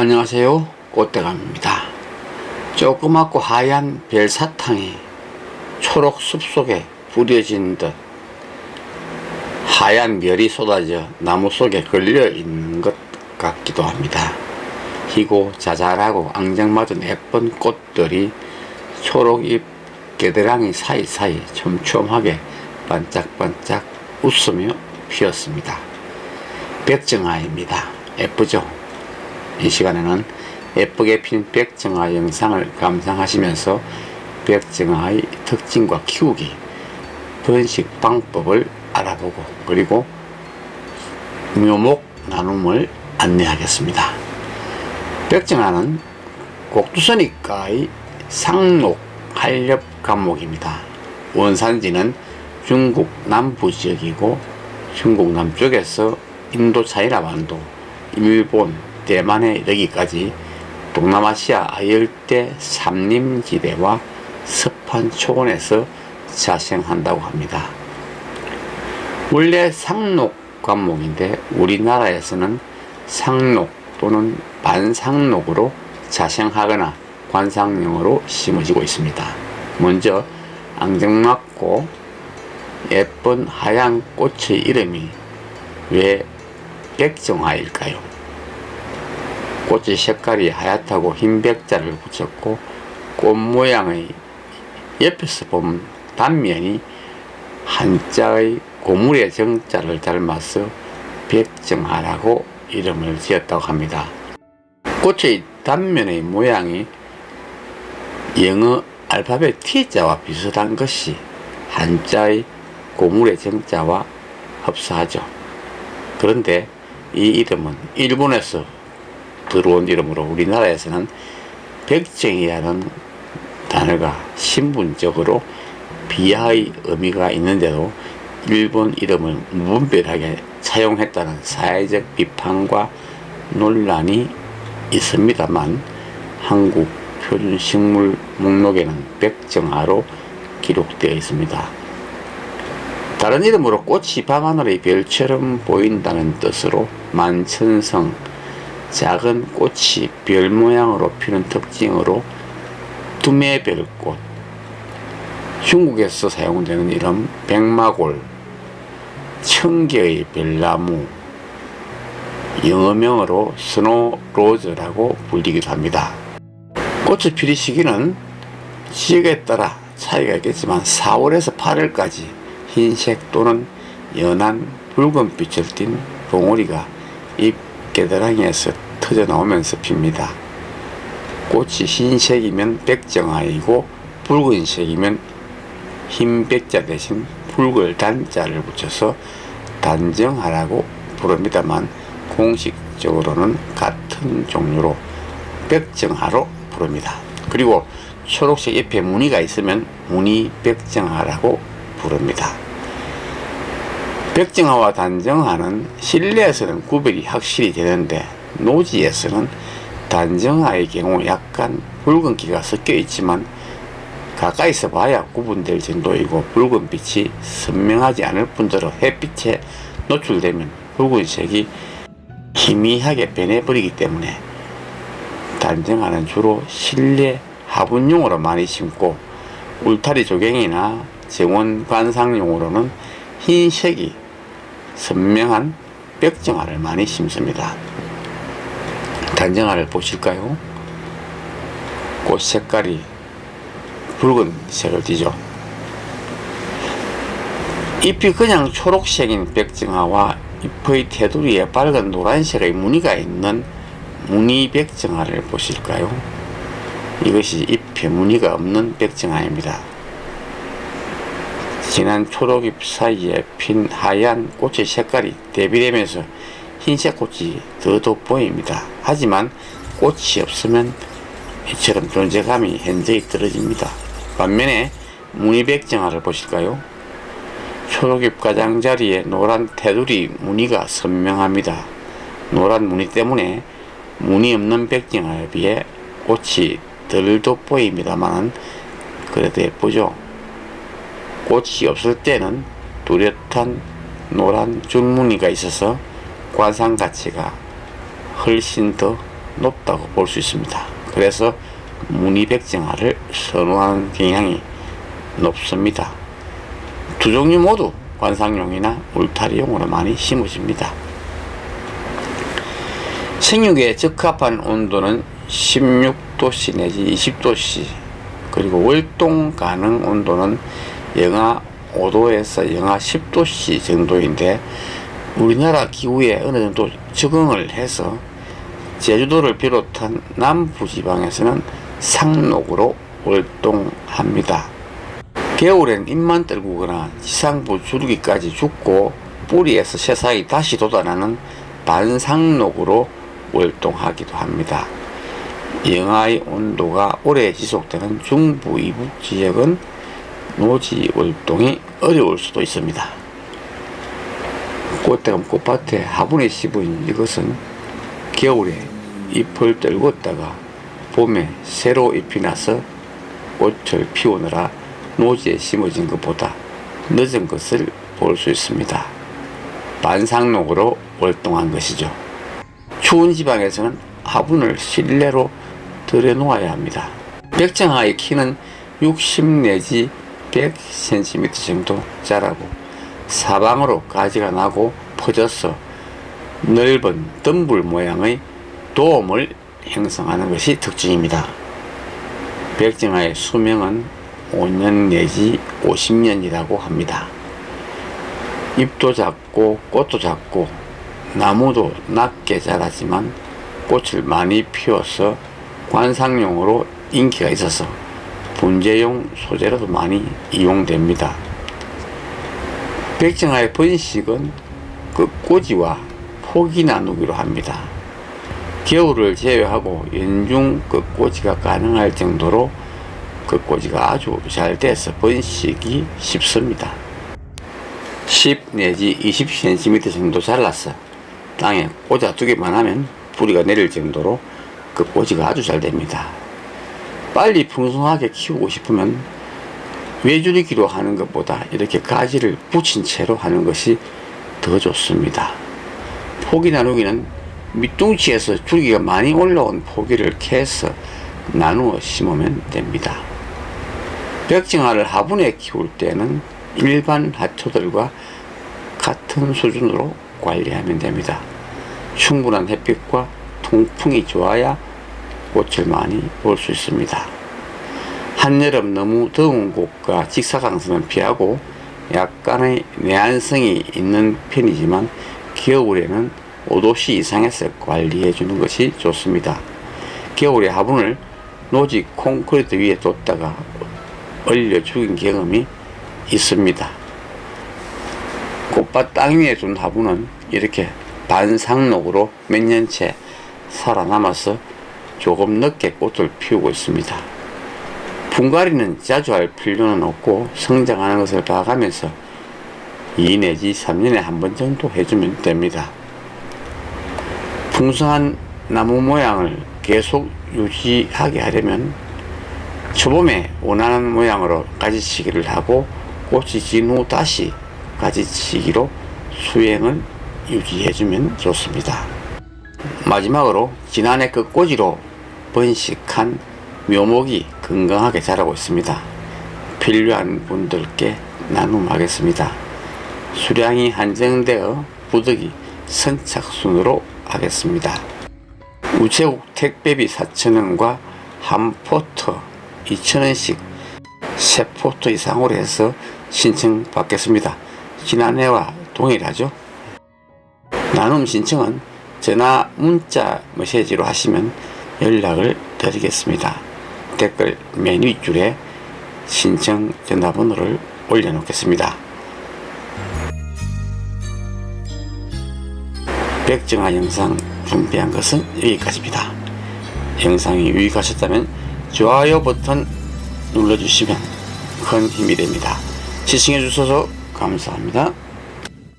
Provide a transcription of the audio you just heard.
안녕하세요, 꽃대감입니다. 조그맣고 하얀 별사탕이 초록 숲속에 뿌려진 듯 하얀 별이 쏟아져 나무 속에 걸려 있는 것 같기도 합니다. 희고 자잘하고 앙증맞은 예쁜 꽃들이 초록잎 겨드랑이 사이사이 촘촘하게 반짝반짝 웃으며 피었습니다. 백정아입니다. 예쁘죠? 이 시간에는 예쁘게 핀 백정아 영상을 감상하시면서 백정아의 특징과 키우기, 번식 방법을 알아보고 그리고 묘목 나눔을 안내하겠습니다. 백정아는 곡두서니까의 상록 한렵 감목입니다. 원산지는 중국 남부 지역이고 중국 남쪽에서 인도 차이나 반도, 일본, 대만에 이르기까지 동남아시아 아열대 산림지대와 습한 초원에서 자생한다고 합니다. 원래 상록 관목인데 우리나라에서는 상록 또는 반상록으로 자생하거나 관상용으로 심어지고 있습니다. 먼저 앙증맞고 예쁜 하얀 꽃의 이름이 왜 백정아일까요? 꽃의 색깔이 하얗다고 흰 백자를 붙였고 꽃 모양의 옆에서 보면 단면이 한자의 고물의 정자를 닮아서 백정아라고 이름을 지었다고 합니다. 꽃의 단면의 모양이 영어 알파벳 T자와 비슷한 것이 한자의 고물의 정자와 흡사하죠. 그런데 이 이름은 일본에서 들어온 이름으로 우리나라에서는 백정이라는 단어가 신분적으로 비하의 의미가 있는데도 일본 이름을 무분별하게 사용했다는 사회적 비판과 논란이 있습니다만 한국 표준식물 목록에는 백정아로 기록되어 있습니다. 다른 이름으로 꽃이 밤하늘의 별처럼 보인다는 뜻으로 만천성, 작은 꽃이 별 모양으로 피는 특징으로 두매별꽃, 중국에서 사용되는 이름 백마골, 청개의 별나무, 영어명으로 스노로즈라고 불리기도 합니다. 꽃의 피리 시기는 지역에 따라 차이가 있겠지만 4월에서 8월까지 흰색 또는 연한 붉은빛을 띤 봉오리가 잎 겨드랑이에서 터져 나오면서 핍니다. 꽃이 흰색이면 백정아이고 붉은색이면 흰 백자 대신 붉을 단자를 붙여서 단정아라고 부릅니다만 공식적으로는 같은 종류로 백정아로 부릅니다. 그리고 초록색 잎에 무늬가 있으면 무늬 백정아라고 부릅니다. 백정아와 단정아는 실내에서는 구별이 확실히 되는데 노지에서는 단정아의 경우 약간 붉은기가 섞여 있지만 가까이서 봐야 구분될 정도이고 붉은빛이 선명하지 않을 뿐더러 햇빛에 노출되면 붉은색이 희미하게 변해버리기 때문에 단정아는 주로 실내 화분용으로 많이 심고 울타리 조경이나 정원 관상용으로는 흰색이 선명한 백정아를 많이 심습니다. 단정아를 보실까요? 꽃 색깔이 붉은색을 띠죠. 잎이 그냥 초록색인 백정아와 잎의 테두리에 밝은 노란색의 무늬가 있는 무늬 백정아를 보실까요? 이것이 잎에 무늬가 없는 백정아입니다. 진한 초록잎 사이에 핀 하얀 꽃의 색깔이 대비되면서 흰색 꽃이 더 돋보입니다. 하지만 꽃이 없으면 이처럼 존재감이 현저히 떨어집니다. 반면에 무늬 백정아를 보실까요? 초록잎 가장자리에 노란 테두리 무늬가 선명합니다. 노란 무늬 때문에 무늬 없는 백정아에 비해 꽃이 덜 돋보입니다만 그래도 예쁘죠. 꽃이 없을 때는 뚜렷한 노란 줄무늬가 있어서 관상 가치가 훨씬 더 높다고 볼 수 있습니다. 그래서 무늬백정화를 선호하는 경향이 높습니다. 두 종류 모두 관상용이나 울타리용으로 많이 심어집니다. 생육에 적합한 온도는 16도씨 내지 20도씨, 그리고 월동 가능 온도는 영하 5도에서 영하 10도씨 정도인데, 우리나라 기후에 어느 정도 적응을 해서 제주도를 비롯한 남부지방에서는 상록으로 월동합니다. 겨울엔 잎만 떨구거나 지상부 줄기까지 죽고 뿌리에서 새싹이 다시 돋아나는 반상록으로 월동하기도 합니다. 영하의 온도가 오래 지속되는 중부 이북 지역은 노지 월동이 어려울 수도 있습니다. 꽃대감 꽃밭에 화분에 씹은 이것은 겨울에 잎을 떨궜다가 봄에 새로 잎이 나서 꽃을 피우느라 노지에 심어진 것보다 늦은 것을 볼 수 있습니다. 반상록으로 월동한 것이죠. 추운 지방에서는 화분을 실내로 들여놓아야 합니다. 백정화의 키는 60 내지 100cm 정도 자라고 사방으로 가지가 나고 퍼져서 넓은 덤불 모양의 도움을 형성하는 것이 특징입니다. 백정화의 수명은 5년 내지 50년이라고 합니다. 잎도 작고 꽃도 작고 나무도 낮게 자라지만 꽃을 많이 피워서 관상용으로 인기가 있어서 분재용 소재로도 많이 이용됩니다. 백정화의 번식은 끝꽂이와 포기 나누기로 합니다. 겨울을 제외하고 연중 끝꽂이가 가능할 정도로 끝꽂이가 아주 잘 돼서 번식이 쉽습니다. 10 내지 20cm 정도 잘라서 땅에 꽂아두기만 하면 뿌리가 내릴 정도로 끝꽂이가 아주 잘 됩니다. 빨리 풍성하게 키우고 싶으면 외줄이기로 하는 것보다 이렇게 가지를 붙인 채로 하는 것이 더 좋습니다. 포기 나누기는 밑둥치에서 줄기가 많이 올라온 포기를 캐서 나누어 심으면 됩니다. 백정화를 화분에 키울 때는 일반 화초들과 같은 수준으로 관리하면 됩니다. 충분한 햇빛과 통풍이 좋아야 꽃을 많이 볼 수 있습니다. 한여름 너무 더운 곳과 직사광선은 피하고 약간의 내한성이 있는 편이지만 겨울에는 5도씨 이상에서 관리해 주는 것이 좋습니다. 겨울에 화분을 노지 콘크리트 위에 뒀다가 얼려 죽인 경험이 있습니다. 꽃밭 땅 위에 둔 화분은 이렇게 반상록으로 몇 년째 살아남아서 조금 늦게 꽃을 피우고 있습니다. 분갈이는 자주 할 필요는 없고 성장하는 것을 봐가면서 2 내지 3년에 한 번 정도 해주면 됩니다. 풍성한 나무 모양을 계속 유지하게 하려면 초봄에 원하는 모양으로 가지치기를 하고 꽃이 진 후 다시 가지치기로 수행을 유지해주면 좋습니다. 마지막으로 지난해 끝꽂이로 번식한 묘목이 건강하게 자라고 있습니다. 필요한 분들께 나눔하겠습니다. 수량이 한정되어 부득이 선착순으로 하겠습니다. 우체국 택배비 4,000원과 한 포터 2,000원씩 3포터 이상으로 해서 신청받겠습니다. 지난해와 동일하죠. 나눔 신청은 전화, 문자, 메시지로 하시면 연락을 드리겠습니다. 댓글 맨 윗줄에 신청 전화번호를 올려놓겠습니다. 백정화 영상 준비한 것은 여기까지입니다. 영상이 유익하셨다면 좋아요 버튼 눌러주시면 큰 힘이 됩니다. 시청해 주셔서 감사합니다.